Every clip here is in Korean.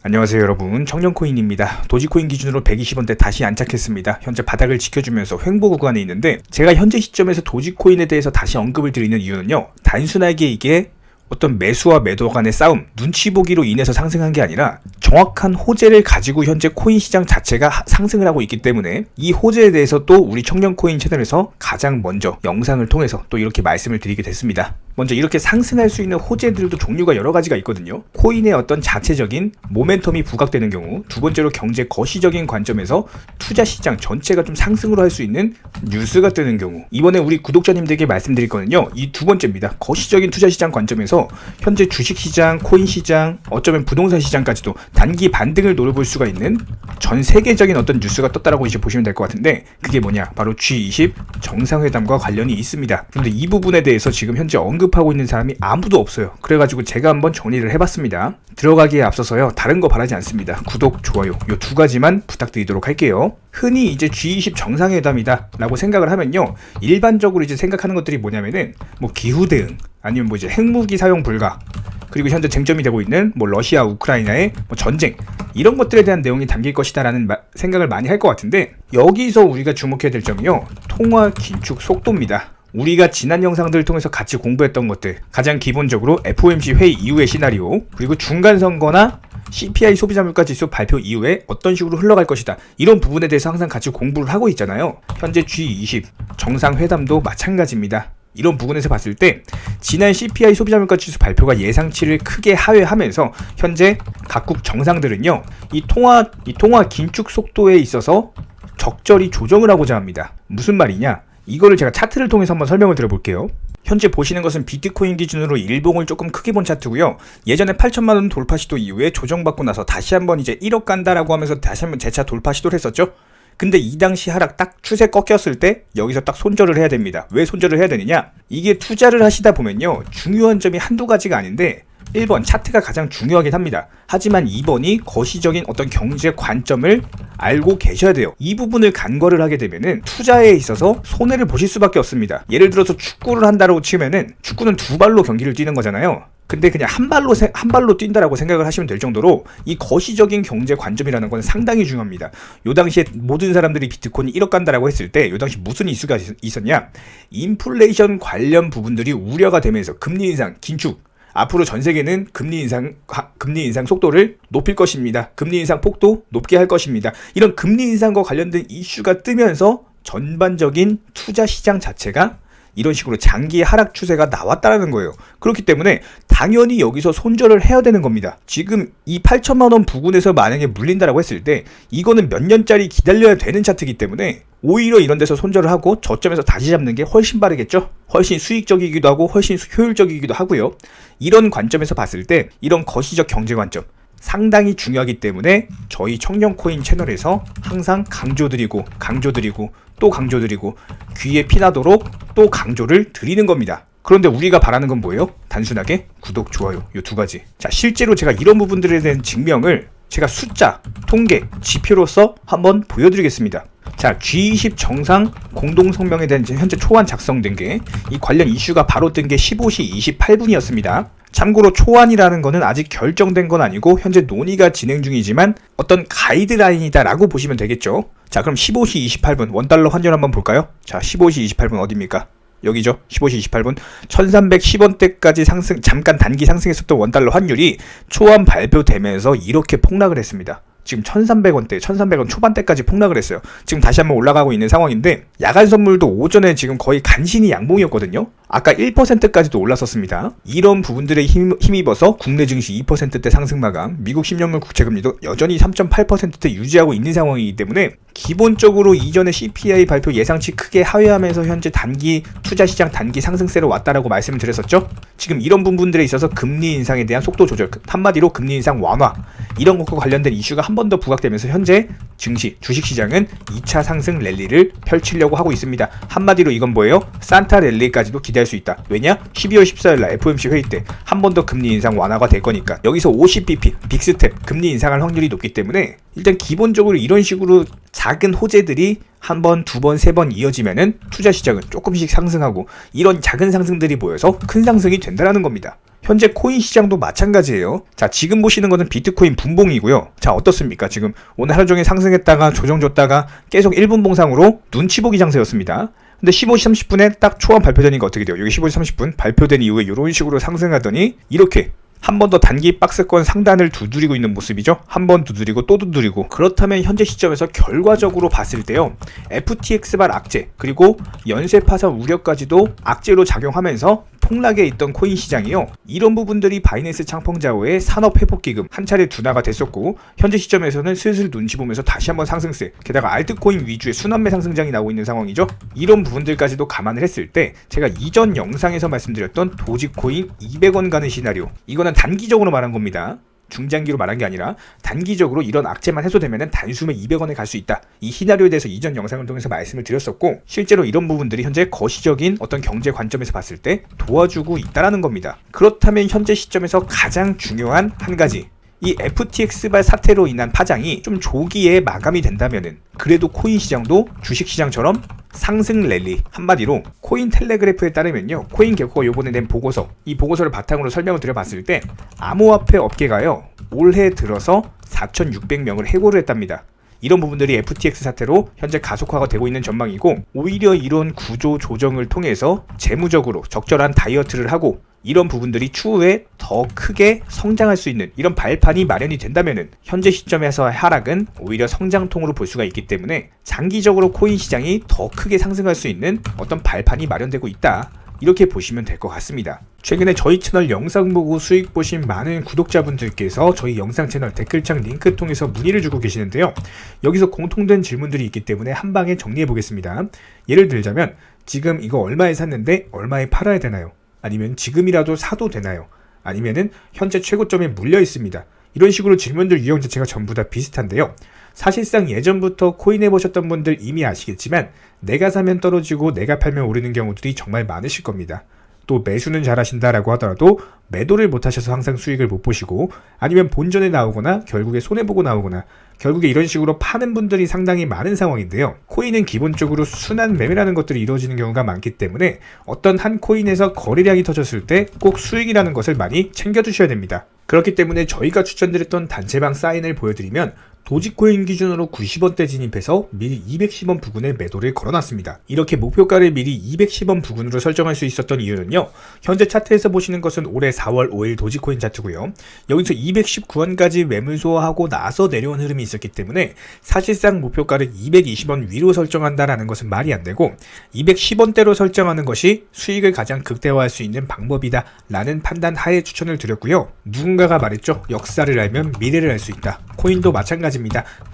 안녕하세요 여러분, 청년코인입니다. 도지코인 기준으로 120원대 다시 안착했습니다. 현재 바닥을 지켜주면서 횡보 구간에 있는데, 제가 현재 시점에서 도지코인에 대해서 다시 언급을 드리는 이유는요, 단순하게 이게 어떤 매수와 매도 간의 싸움, 눈치 보기로 인해서 상승한 게 아니라 정확한 호재를 가지고 현재 코인 시장 자체가 상승을 하고 있기 때문에 이 호재에 대해서 또 우리 청년코인 채널에서 가장 먼저 영상을 통해서 또 이렇게 말씀을 드리게 됐습니다. 먼저 이렇게 상승할 수 있는 호재들도 종류가 여러 가지가 있거든요. 코인의 어떤 자체적인 모멘텀이 부각되는 경우, 두 번째로 경제 거시적인 관점에서 투자 시장 전체가 좀 상승으로 할 수 있는 뉴스가 뜨는 경우, 이번에 우리 구독자님들에게 말씀드릴 거는요, 이 두 번째입니다. 거시적인 투자 시장 관점에서 현재 주식 시장, 코인 시장, 어쩌면 부동산 시장까지도 단기 반등을 노려볼 수가 있는 전 세계적인 어떤 뉴스가 떴다라고 이제 보시면 될 것 같은데, 그게 뭐냐? 바로 G20 정상회담과 관련이 있습니다. 그런데 이 부분에 대해서 지금 현재 언급하고 있는 사람이 아무도 없어요. 그래가지고 제가 한번 정리를 해봤습니다. 들어가기에 앞서서요, 다른 거 바라지 않습니다. 구독, 좋아요, 요 두 가지만 부탁드리도록 할게요. 흔히 이제 G20 정상회담이다 라고 생각을 하면요, 일반적으로 이제 생각하는 것들이 뭐냐면은 뭐 기후 대응, 아니면 뭐 이제 핵무기 사용 불가, 그리고 현재 쟁점이 되고 있는 뭐 러시아 우크라이나의 뭐 전쟁, 이런 것들에 대한 내용이 담길 것이다 라는 생각을 많이 할 것 같은데, 여기서 우리가 주목해야 될 점이요, 통화 긴축 속도입니다. 우리가 지난 영상들을 통해서 같이 공부했던 것들, 가장 기본적으로 FOMC 회의 이후의 시나리오, 그리고 중간선거나 CPI 소비자물가지수 발표 이후에 어떤 식으로 흘러갈 것이다, 이런 부분에 대해서 항상 같이 공부를 하고 있잖아요. 현재 G20 정상회담도 마찬가지입니다. 이런 부분에서 봤을 때 지난 CPI 소비자물가지수 발표가 예상치를 크게 하회하면서 현재 각국 정상들은요, 이 통화 긴축 속도에 있어서 적절히 조정을 하고자 합니다. 무슨 말이냐? 이거를 제가 차트를 통해서 한번 설명을 드려볼게요. 현재 보시는 것은 비트코인 기준으로 일봉을 조금 크게 본 차트고요. 예전에 8천만원 돌파 시도 이후에 조정받고 나서 다시 한번 이제 1억 간다라고 하면서 다시 한번 재차 돌파 시도를 했었죠. 근데 이 당시 하락 딱 추세 꺾였을 때 여기서 딱 손절을 해야 됩니다. 왜 손절을 해야 되느냐? 이게 투자를 하시다 보면요, 중요한 점이 한두 가지가 아닌데, 1번 차트가 가장 중요하긴 합니다. 하지만 2번이 거시적인 어떤 경제 관점을 알고 계셔야 돼요. 이 부분을 간과를 하게 되면은 투자에 있어서 손해를 보실 수밖에 없습니다. 예를 들어서 축구를 한다고 치면은 축구는 두 발로 경기를 뛰는 거잖아요. 근데 그냥 한 발로 뛴다라고 생각을 하시면 될 정도로 이 거시적인 경제 관점이라는 건 상당히 중요합니다. 요 당시에 모든 사람들이 비트코인이 1억 간다라고 했을 때 요 당시 무슨 이슈가 있었냐? 인플레이션 관련 부분들이 우려가 되면서 금리 인상, 긴축, 앞으로 전 세계는 금리 인상 속도를 높일 것입니다. 금리 인상 폭도 높게 할 것입니다. 이런 금리 인상과 관련된 이슈가 뜨면서 전반적인 투자 시장 자체가 이런 식으로 장기 하락 추세가 나왔다라는 거예요. 그렇기 때문에 당연히 여기서 손절을 해야 되는 겁니다. 지금 이 8천만원 부근에서 만약에 물린다라고 했을 때 이거는 몇 년짜리 기다려야 되는 차트이기 때문에 오히려 이런 데서 손절을 하고 저점에서 다시 잡는 게 훨씬 빠르겠죠. 훨씬 수익적이기도 하고 훨씬 효율적이기도 하고요. 이런 관점에서 봤을 때 이런 거시적 경제 관점 상당히 중요하기 때문에 저희 청년코인 채널에서 항상 강조드리고 또 강조드리고 귀에 피나도록 또 강조를 드리는 겁니다. 그런데 우리가 바라는 건 뭐예요? 단순하게 구독, 좋아요, 이 두 가지. 자, 실제로 제가 이런 부분들에 대한 증명을 제가 숫자, 통계, 지표로서 한번 보여드리겠습니다. 자, G20 정상 공동성명에 대한 현재 초안 작성된 게, 이 관련 이슈가 바로 뜬 게 15시 28분이었습니다. 참고로 초안이라는 거는 아직 결정된 건 아니고 현재 논의가 진행 중이지만 어떤 가이드라인이다 라고 보시면 되겠죠. 자, 그럼 15시 28분 원달러 환율 한번 볼까요? 자, 15시 28분 어디입니까? 여기죠. 15시 28분 1310원대까지 잠깐 단기 상승했었던 원달러 환율이 초안 발표되면서 이렇게 폭락을 했습니다. 지금 1300원대, 1300원 초반대까지 폭락을 했어요. 지금 다시 한번 올라가고 있는 상황인데, 야간 선물도 오전에 지금 거의 간신히 양봉이었거든요. 아까 1%까지도 올랐었습니다. 이런 부분들에 힘입어서 국내 증시 2%대 상승 마감, 미국 10년물 국채금리도 여전히 3.8%대 유지하고 있는 상황이기 때문에 기본적으로 이전에 CPI 발표 예상치 크게 하회하면서 현재 단기 투자시장 단기 상승세로 왔다라고 말씀을 드렸었죠. 지금 이런 부분들에 있어서 금리 인상에 대한 속도 조절, 한마디로 금리 인상 완화, 이런 것과 관련된 이슈가 한 번 더 부각되면서 현재 증시, 주식시장은 2차 상승 랠리를 펼치려고 하고 있습니다. 한마디로 이건 뭐예요? 산타 랠리까지도 기대할 수 있다. 왜냐? 12월 14일날 FOMC 회의 때 한 번 더 금리 인상 완화가 될 거니까 여기서 50bp 빅스텝 금리 인상할 확률이 높기 때문에 일단 기본적으로 이런 식으로 작은 호재들이 한 번, 두 번, 세 번 이어지면은 투자 시장은 조금씩 상승하고 이런 작은 상승들이 모여서 큰 상승이 된다는 겁니다. 현재 코인 시장도 마찬가지예요. 자, 지금 보시는 것은 비트코인 분봉이고요. 자, 어떻습니까? 지금 오늘 하루 종일 상승했다가 조정 줬다가 계속 1분 봉상으로 눈치 보기 장세였습니다. 근데 15시 30분에 딱 초안 발표되니까 어떻게 돼요? 여기 15시 30분 발표된 이후에 이런 식으로 상승하더니 이렇게 한 번 더 단기 박스권 상단을 두드리고 있는 모습이죠. 한 번 두드리고 또 두드리고. 그렇다면 현재 시점에서 결과적으로 봤을 때요, FTX발 악재 그리고 연쇄 파산 우려까지도 악재로 작용하면서 폭락에 있던 코인 시장이요, 이런 부분들이 바이낸스 창펑자오의 산업회복기금 한 차례 둔화가 됐었고, 현재 시점에서는 슬슬 눈치 보면서 다시 한번 상승세, 게다가 알트코인 위주의 순환매 상승장이 나오고 있는 상황이죠. 이런 부분들까지도 감안을 했을 때 제가 이전 영상에서 말씀드렸던 도지코인 200원 가는 시나리오, 이거는 단기적으로 말한 겁니다. 중장기로 말한 게 아니라 단기적으로 이런 악재만 해소되면 단숨에 200원에 갈 수 있다. 이 시나리오에 대해서 이전 영상을 통해서 말씀을 드렸었고, 실제로 이런 부분들이 현재 거시적인 어떤 경제 관점에서 봤을 때 도와주고 있다라는 겁니다. 그렇다면 현재 시점에서 가장 중요한 한 가지, 이 FTX발 사태로 인한 파장이 좀 조기에 마감이 된다면은 그래도 코인 시장도 주식 시장처럼 상승 랠리, 한마디로 코인 텔레그래프에 따르면요, 코인 개코가 요번에 낸 보고서, 이 보고서를 바탕으로 설명을 드려봤을 때 암호화폐 업계가요, 올해 들어서 4,600명을 해고를 했답니다. 이런 부분들이 FTX 사태로 현재 가속화가 되고 있는 전망이고, 오히려 이런 구조 조정을 통해서 재무적으로 적절한 다이어트를 하고 이런 부분들이 추후에 더 크게 성장할 수 있는 이런 발판이 마련이 된다면은 현재 시점에서의 하락은 오히려 성장통으로 볼 수가 있기 때문에 장기적으로 코인 시장이 더 크게 상승할 수 있는 어떤 발판이 마련되고 있다, 이렇게 보시면 될 것 같습니다. 최근에 저희 채널 영상 보고 수익 보신 많은 구독자분들께서 저희 영상 채널 댓글창 링크 통해서 문의를 주고 계시는데요, 여기서 공통된 질문들이 있기 때문에 한 방에 정리해 보겠습니다. 예를 들자면, 지금 이거 얼마에 샀는데 얼마에 팔아야 되나요? 아니면 지금이라도 사도 되나요? 아니면은 현재 최고점에 물려 있습니다. 이런 식으로 질문들 유형 자체가 전부 다 비슷한데요. 사실상 예전부터 코인 해보셨던 분들 이미 아시겠지만, 내가 사면 떨어지고 내가 팔면 오르는 경우들이 정말 많으실 겁니다. 또 매수는 잘하신다라고 하더라도 매도를 못하셔서 항상 수익을 못 보시고, 아니면 본전에 나오거나 결국에 손해보고 나오거나, 결국에 이런 식으로 파는 분들이 상당히 많은 상황인데요. 코인은 기본적으로 순환 매매라는 것들이 이루어지는 경우가 많기 때문에 어떤 한 코인에서 거래량이 터졌을 때 꼭 수익이라는 것을 많이 챙겨두셔야 됩니다. 그렇기 때문에 저희가 추천드렸던 단체방 사인을 보여드리면, 도지코인 기준으로 90원대 진입해서 미리 210원 부근에 매도를 걸어놨습니다. 이렇게 목표가를 미리 210원 부근으로 설정할 수 있었던 이유는요, 현재 차트에서 보시는 것은 올해 4월 5일 도지코인 차트고요. 여기서 219원까지 매물 소화하고 나서 내려온 흐름이 있었기 때문에 사실상 목표가를 220원 위로 설정한다라는 것은 말이 안 되고, 210원대로 설정하는 것이 수익을 가장 극대화할 수 있는 방법이다 라는 판단 하에 추천을 드렸고요. 누군가가 말했죠, 역사를 알면 미래를 알 수 있다. 코인도 마찬가지입니다.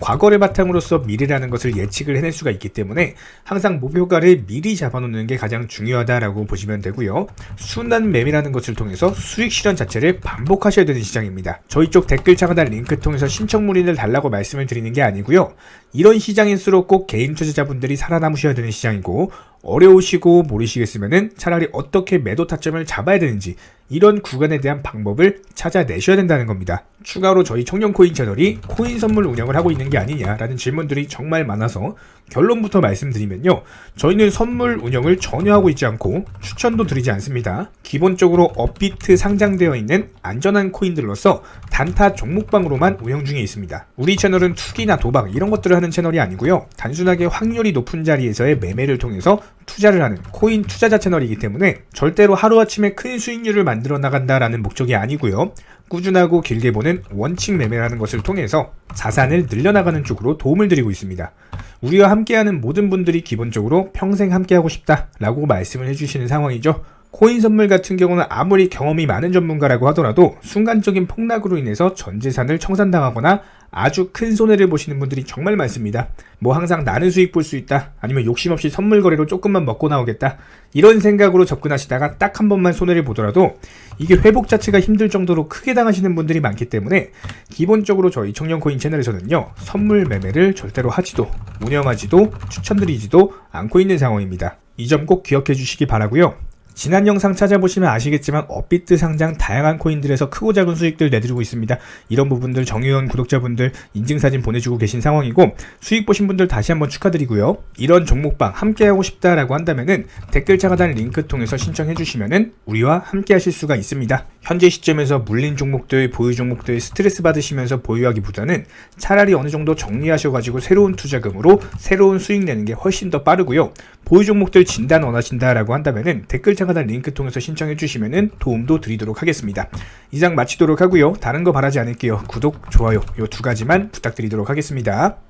과거를 바탕으로서 미래라는 것을 예측을 해낼 수가 있기 때문에 항상 목표가를 미리 잡아놓는 게 가장 중요하다라고 보시면 되고요. 순환 매매라는 것을 통해서 수익 실현 자체를 반복하셔야 되는 시장입니다. 저희 쪽 댓글창 하단 링크 통해서 신청 문의를 달라고 말씀을 드리는 게 아니고요. 이런 시장일수록 꼭 개인 투자자분들이 살아남으셔야 되는 시장이고, 어려우시고 모르시겠으면은 차라리 어떻게 매도 타점을 잡아야 되는지 이런 구간에 대한 방법을 찾아내셔야 된다는 겁니다. 추가로 저희 청년코인 채널이 코인 선물 운영을 하고 있는 게 아니냐라는 질문들이 정말 많아서 결론부터 말씀드리면요, 저희는 선물 운영을 전혀 하고 있지 않고 추천도 드리지 않습니다. 기본적으로 업비트 상장되어 있는 안전한 코인들로서 단타 종목방으로만 운영 중에 있습니다. 우리 채널은 투기나 도박 이런 것들을 하는 채널이 아니고요, 단순하게 확률이 높은 자리에서의 매매를 통해서 투자를 하는 코인 투자자 채널이기 때문에 절대로 하루아침에 큰 수익률을 만들어 나간다라는 목적이 아니고요, 꾸준하고 길게 보는 원칙 매매라는 것을 통해서 자산을 늘려나가는 쪽으로 도움을 드리고 있습니다. 우리와 함께하는 모든 분들이 기본적으로 평생 함께하고 싶다라고 말씀을 해주시는 상황이죠. 코인 선물 같은 경우는 아무리 경험이 많은 전문가라고 하더라도 순간적인 폭락으로 인해서 전 재산을 청산당하거나 아주 큰 손해를 보시는 분들이 정말 많습니다. 뭐 항상 나는 수익 볼 수 있다, 아니면 욕심 없이 선물 거래로 조금만 먹고 나오겠다, 이런 생각으로 접근하시다가 딱 한 번만 손해를 보더라도 이게 회복 자체가 힘들 정도로 크게 당하시는 분들이 많기 때문에 기본적으로 저희 청년코인 채널에서는요, 선물 매매를 절대로 하지도 운영하지도 추천드리지도 않고 있는 상황입니다. 이 점 꼭 기억해 주시기 바라고요. 지난 영상 찾아보시면 아시겠지만 업비트 상장 다양한 코인들에서 크고 작은 수익들 내드리고 있습니다. 이런 부분들 정의원 구독자분들 인증사진 보내주고 계신 상황이고, 수익 보신 분들 다시 한번 축하드리고요. 이런 종목방 함께하고 싶다라고 한다면은 댓글창 하단 링크 통해서 신청해 주시면은 우리와 함께 하실 수가 있습니다. 현재 시점에서 물린 종목들, 보유 종목들 스트레스 받으시면서 보유하기보다는 차라리 어느 정도 정리하셔가지고 새로운 투자금으로 새로운 수익 내는 게 훨씬 더 빠르고요. 보유 종목들 진단 원하신다라고 한다면은 댓글창 하단 링크 통해서 신청해 주시면은 도움도 드리도록 하겠습니다. 이상 마치도록 하고요. 다른 거 바라지 않을게요. 구독, 좋아요 요 두 가지만 부탁드리도록 하겠습니다.